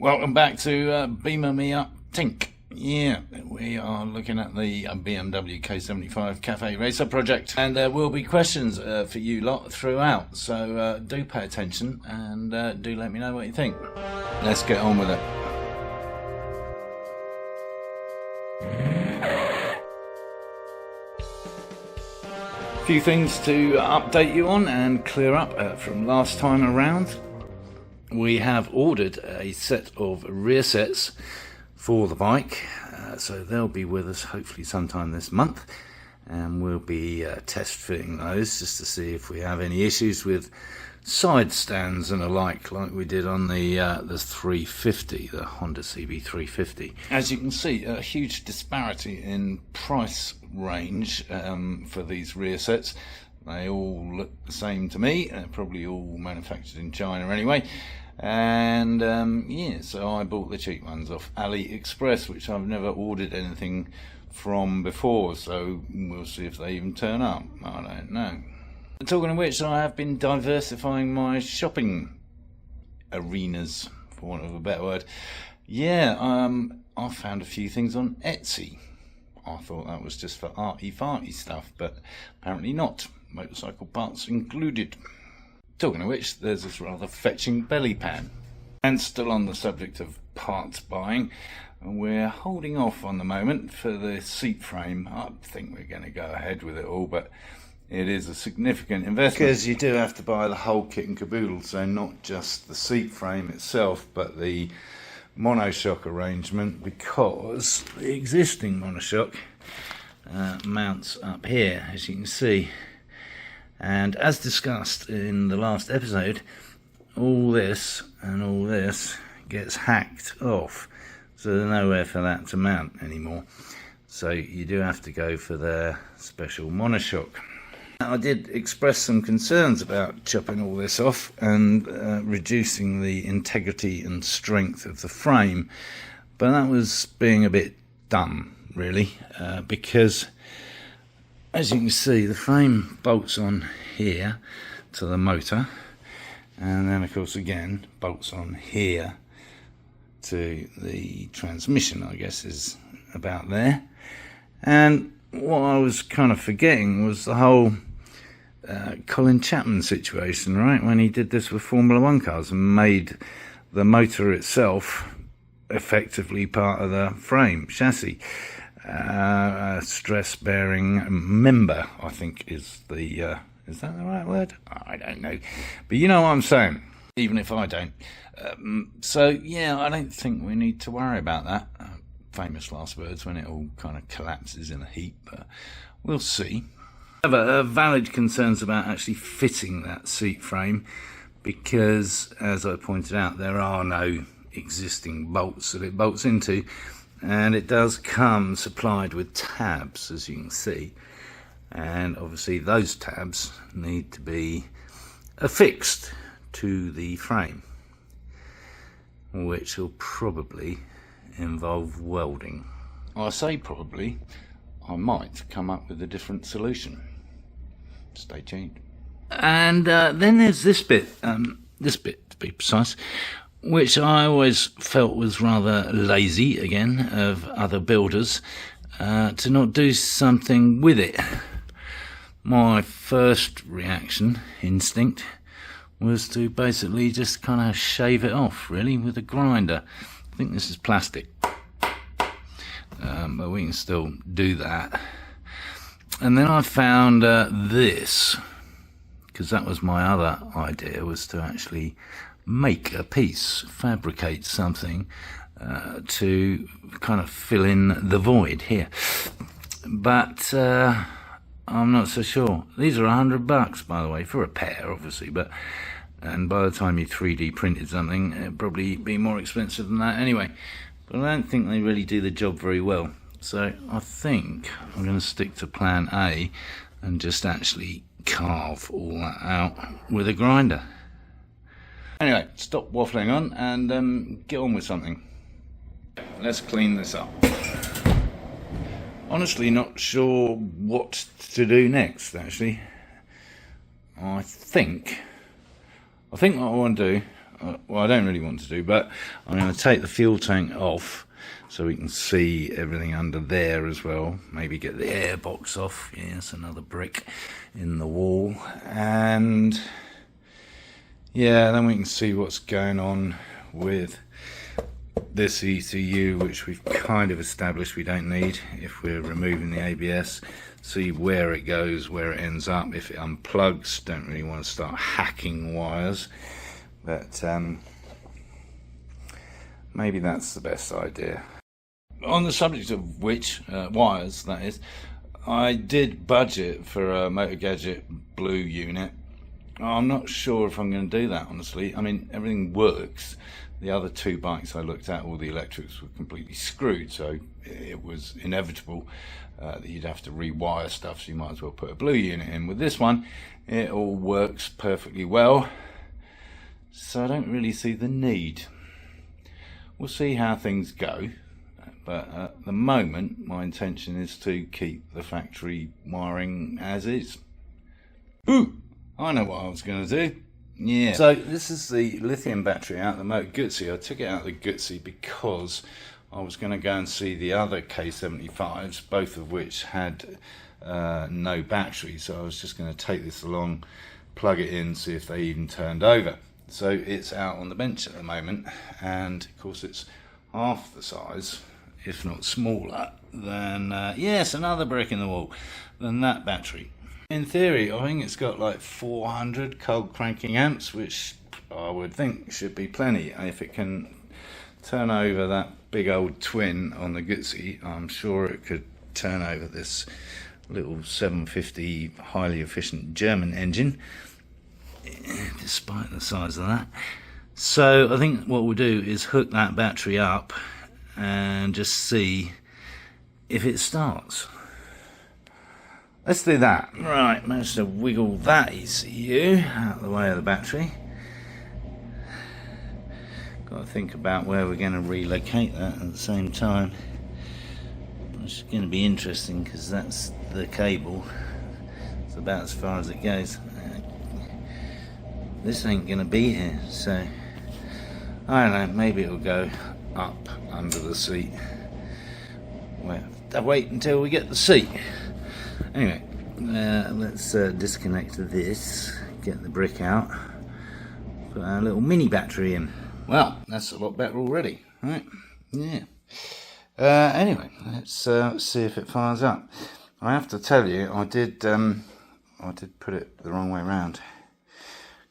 Welcome back to Beamer Me Up Tink. Yeah, we are looking at the BMW K75 Cafe Racer project, and there will be questions for you lot throughout, so do pay attention and do let me know what you think. Let's get on with it. A few things to update you on and clear up from last time around. We have ordered a set of rear sets for the bike, so they'll be with us hopefully sometime this month, and we'll be test fitting those just to see if we have any issues with side stands and alike, like we did on the 350, the Honda CB350. As you can see, a huge disparity in price range for these rear sets. They all look the same to me. They're probably all manufactured in China anyway. And yeah, so I bought the cheap ones off AliExpress, which I've never ordered anything from before, so we'll see if they even turn up. I don't know. Talking of which, I have been diversifying my shopping arenas, for want of a better word. Yeah, I found a few things on Etsy. I thought that was just for arty-farty stuff, but apparently not. Motorcycle parts included. Talking of which, there's this rather fetching belly pan. And still on the subject of parts buying, we're holding off on the moment for the seat frame. I think we're going to go ahead with it all, but it is a significant investment, because you do have to buy the whole kit and caboodle, so not just the seat frame itself, but the monoshock arrangement, because the existing monoshock mounts up here, as you can see. And as discussed in the last episode, all this and all this gets hacked off, so there's nowhere for that to mount anymore. So you do have to go for their special monoshock. I did express some concerns about chopping all this off and reducing the integrity and strength of the frame, but that was being a bit dumb, really, because as you can see, the frame bolts on here to the motor, and then of course again bolts on here to the transmission, I guess is about there. And what I was kind of forgetting was the whole Colin Chapman situation, right, when he did this with Formula 1 cars and made the motor itself effectively part of the frame chassis. A stress bearing member, I think is the is that the right word? I don't know, but you know what I'm saying, even if I don't. So yeah, I don't think we need to worry about that. Famous last words when it all kind of collapses in a heap, but we'll see. I have valid concerns about actually fitting that seat frame, because as I pointed out, there are no existing bolts that it bolts into. And it does come supplied with tabs, as you can see, and obviously those tabs need to be affixed to the frame, which will probably involve welding. I say probably, I might come up with a different solution. Stay tuned. And then there's this bit to be precise, which I always felt was rather lazy, again, of other builders, to not do something with it. My first reaction, instinct, was to basically just kind of shave it off, really, with a grinder. I think this is plastic, but we can still do that. And then I found this, because that was my other idea, was to actually make a piece, fabricate something to kind of fill in the void here. But I'm not so sure. These are $100, by the way, for a pair, obviously, and by the time you 3D printed something, it'd probably be more expensive than that anyway. But I don't think they really do the job very well. So I think I'm going to stick to plan A and just actually carve all that out with a grinder. Anyway, stop waffling on and get on with something. Let's clean this up. Honestly, not sure what to do next, actually. I think what I want to do, well, I don't really want to do, but I'm going to take the fuel tank off so we can see everything under there as well. Maybe get the air box off. Yes, another brick in the wall. And yeah, then we can see what's going on with this ECU, which we've kind of established we don't need if we're removing the ABS. See where it goes, where it ends up. If it unplugs, don't really want to start hacking wires, but maybe that's the best idea. On the subject of which, wires that is, I did budget for a Motor Gadget blue unit. I'm not sure if I'm going to do that, honestly. I mean, everything works. The other two bikes I looked at, all the electrics were completely screwed, so it was inevitable that you'd have to rewire stuff, so you might as well put a blue unit in. With this one, it all works perfectly well, so I don't really see the need. We'll see how things go, but at the moment my intention is to keep the factory wiring as is. Ooh, I know what I was going to do. Yeah, so this is the lithium battery out of the Motor Guzzi. I took it out of the Guzzi because I was going to go and see the other K75s, both of which had no battery, so I was just going to take this along, plug it in, see if they even turned over. So it's out on the bench at the moment, and of course it's half the size, if not smaller, than, yes, another brick in the wall, than that battery. In theory, I think it's got like 400 cold cranking amps, which I would think should be plenty. If it can turn over that big old twin on the Guzzi, I'm sure it could turn over this little 750 highly efficient German engine, despite the size of that. So I think what we'll do is hook that battery up and just see if it starts. Let's do that. Right, managed to wiggle that ECU out of the way of the battery. Got to think about where we're going to relocate that at the same time. Which is going to be interesting because that's the cable. It's about as far as it goes. This ain't going to be here, so I don't know, maybe it'll go up under the seat. We'll have to wait until we get the seat. Anyway, let's disconnect this, get the brick out, put our little mini battery in. Well, that's a lot better already, right? Yeah. Anyway, let's see if it fires up. I have to tell you, I did put it the wrong way around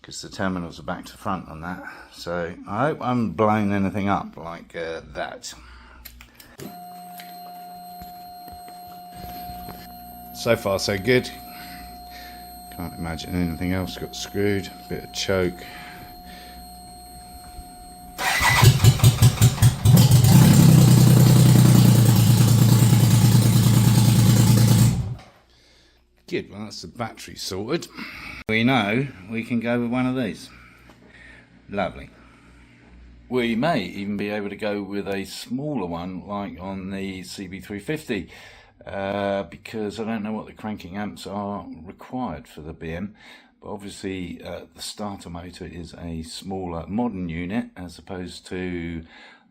because the terminals are back to front on that. So I hope I haven't blown anything up like that. So far so good. Can't imagine anything else got screwed. Bit of choke. Good, well that's the battery sorted. We know we can go with one of these. Lovely. We may even be able to go with a smaller one like on the CB350. Because I don't know what the cranking amps are required for the BM, but obviously the starter motor is a smaller modern unit as opposed to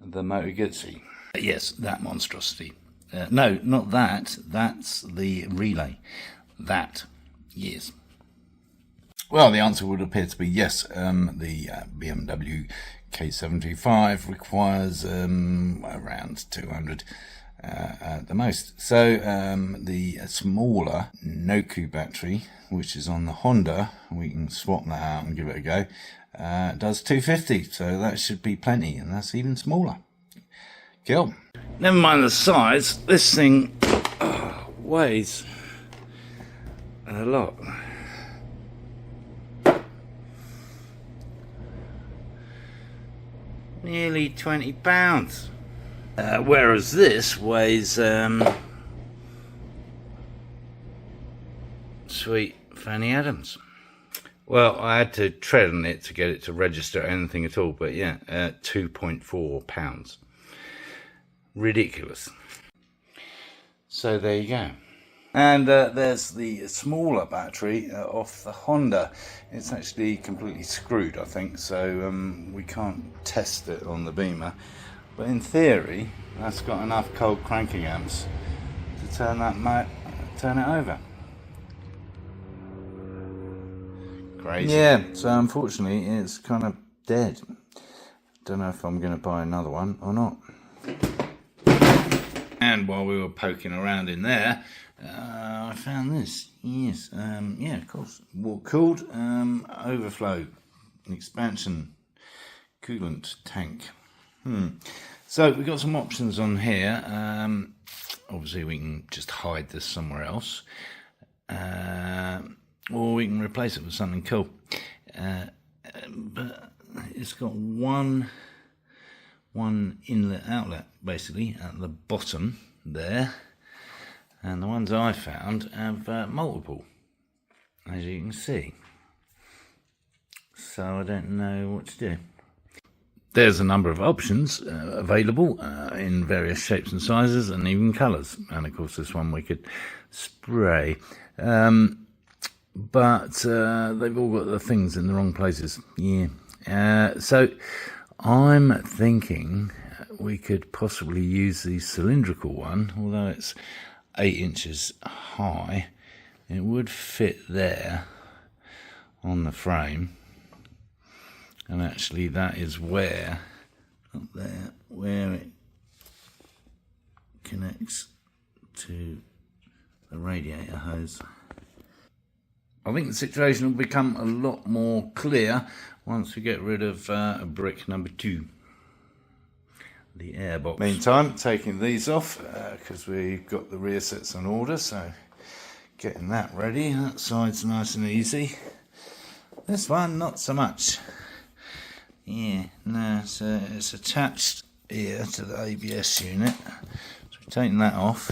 the Motor Guzzi. Yes, that monstrosity. No, not that. That's the relay. That, yes. Well, the answer would appear to be yes. The BMW K75 requires around 200. At the most. So the smaller Noku battery, which is on the Honda, we can swap that out and give it a go, does 250, so that should be plenty, and that's even smaller. Cool. Never mind the size, this thing weighs a lot. Nearly 20 pounds. Whereas this weighs sweet Fanny Adams. Well, I had to tread on it to get it to register anything at all, but yeah, 2.4 pounds. Ridiculous. So there you go. And there's the smaller battery off the Honda. It's actually completely screwed, I think, so we can't test it on the Beamer. But in theory, that's got enough cold cranking amps to turn it over. Crazy. Yeah, so unfortunately it's kind of dead. Don't know if I'm going to buy another one or not. And while we were poking around in there, I found this. Yes, yeah, of course. Water-cooled Overflow expansion coolant tank. So we've got some options on here. Obviously we can just hide this somewhere else, or we can replace it with something cool. But it's got one inlet outlet basically at the bottom there, and the ones I found have multiple, as you can see. So I don't know what to do. There's a number of options available in various shapes and sizes and even colours, and of course this one we could spray, but they've all got the things in the wrong places. So I'm thinking we could possibly use the cylindrical one, although it's 8 inches high. It would fit there on the frame. And actually that is where, up there, where it connects to the radiator hose. I think the situation will become a lot more clear once we get rid of brick number 2, the airbox. Meantime, taking these off because we've got the rear sets on order, so getting that ready. That side's nice and easy. This one, not so much. Yeah, no, so it's attached here to the ABS unit. So we've taken that off,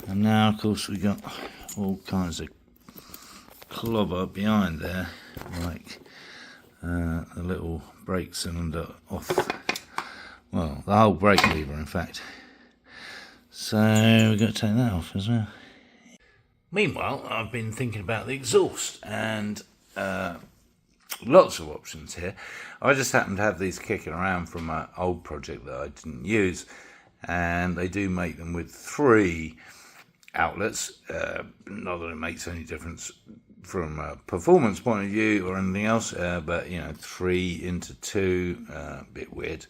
and now of course we've got all kinds of clobber behind there, like the little brake cylinder off, well, the whole brake lever in fact. So we've got to take that off as well. Meanwhile, I've been thinking about the exhaust, and lots of options here. I just happen to have these kicking around from an old project that I didn't use, and they do make them with 3 outlets. Not that it makes any difference from a performance point of view or anything else, but you know, 3 into 2, a bit weird.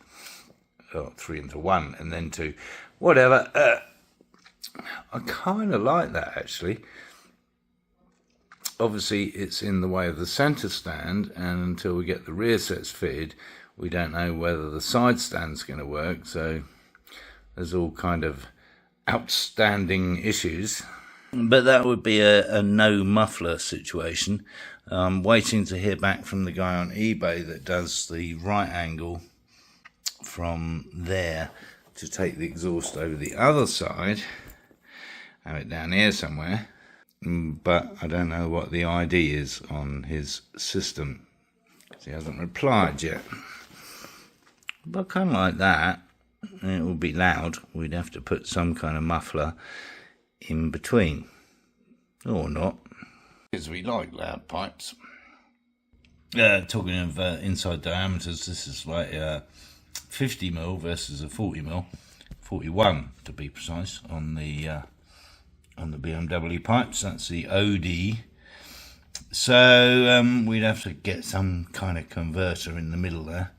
Or 3 into 1 and then 2, whatever. I kind of like that actually. Obviously it's in the way of the centre stand, and until we get the rear sets fitted we don't know whether the side stand's going to work, so there's all kind of outstanding issues. But that would be a no muffler situation. I'm waiting to hear back from the guy on eBay that does the right angle from there to take the exhaust over the other side. Have it down here somewhere. But I don't know what the ID is on his system, because he hasn't replied yet. But kind of like that, and it will be loud. We'd have to put some kind of muffler in between, or not, because we like loud pipes. Talking of inside diameters, this is like 50mm versus a 40mm, 41 to be precise, on the BMW pipes. That's the OD. So we'd have to get some kind of converter in the middle there,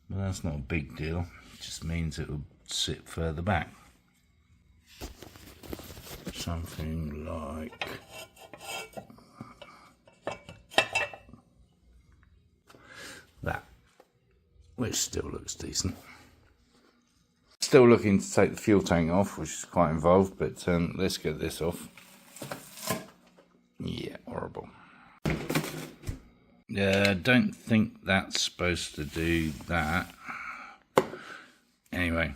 but that's not a big deal. It just means it will sit further back. Something like that, which still looks decent. Still looking to take the fuel tank off, which is quite involved, but let's get this off. Yeah, horrible. Don't think that's supposed to do that. Anyway,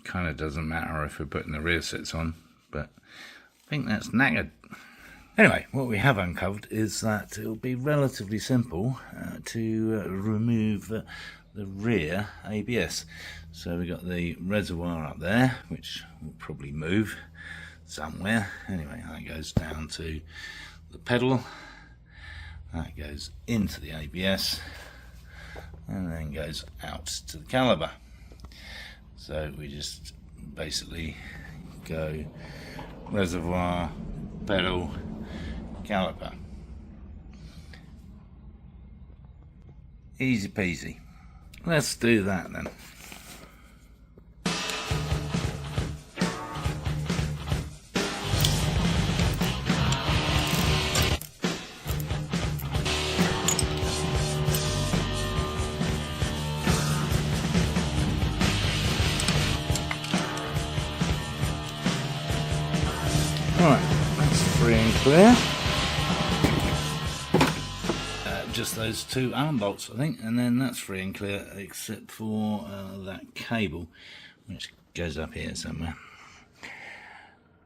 kind of doesn't matter if we're putting the rear sets on, but I think that's knackered. Anyway, what we have uncovered is that it'll be relatively simple to remove the rear ABS. So we've got the reservoir up there, which will probably move. somewhere. Anyway, that goes down to the pedal, that goes into the ABS, and then goes out to the caliper. So we just basically go reservoir, pedal, caliper. Easy peasy. Let's do that then. Right, that's free and clear. Just those two arm bolts, I think, and then that's free and clear, except for that cable, which goes up here somewhere.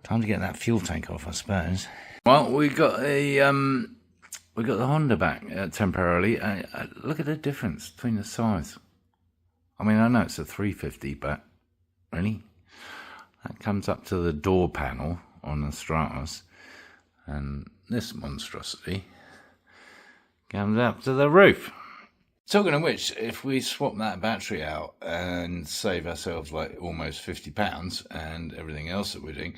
Time to get that fuel tank off, I suppose. Well, we got the Honda back temporarily. Look at the difference between the size. I mean, I know it's a 350, but really, that comes up to the door panel on the Stratos, and this monstrosity comes up to the roof. Talking of which, if we swap that battery out and save ourselves like almost £50 and everything else that we're doing,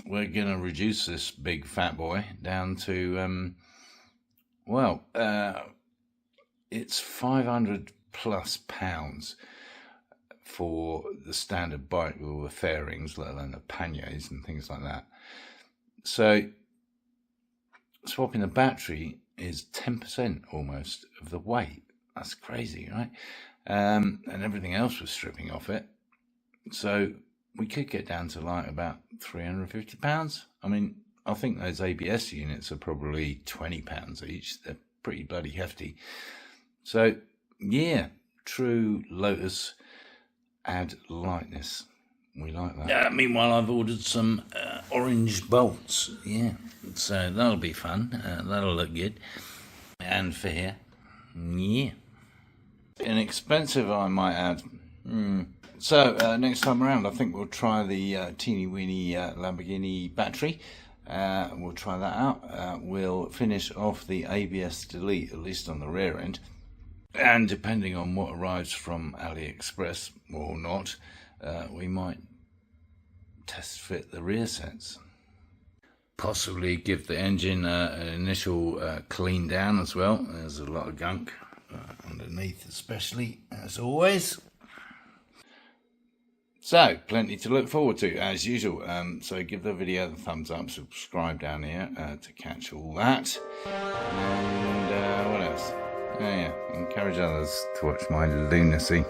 we're going to reduce this big fat boy down to, it's £500 plus for the standard bike with all the fairings, let alone the panniers and things like that. So swapping the battery is 10% almost of the weight. That's crazy, right? And everything else was stripping off it. So we could get down to like about £350. I mean, I think those ABS units are probably £20 each. They're pretty bloody hefty. So yeah, true Lotus add lightness. We like that. Meanwhile, I've ordered some orange bolts. Yeah, so that'll be fun. That'll look good. And for here, yeah, inexpensive, I might add. So next time around, I think we'll try the teeny weeny Lamborghini battery. We'll try that out. We'll finish off the ABS delete, at least on the rear end. And depending on what arrives from AliExpress or not, we might test fit the rear sets. Possibly give the engine an initial clean down as well. There's a lot of gunk underneath, especially, as always. So, plenty to look forward to, as usual. So give the video the thumbs up, subscribe down here to catch all that. And what else? Oh yeah, encourage others to watch my lunacy.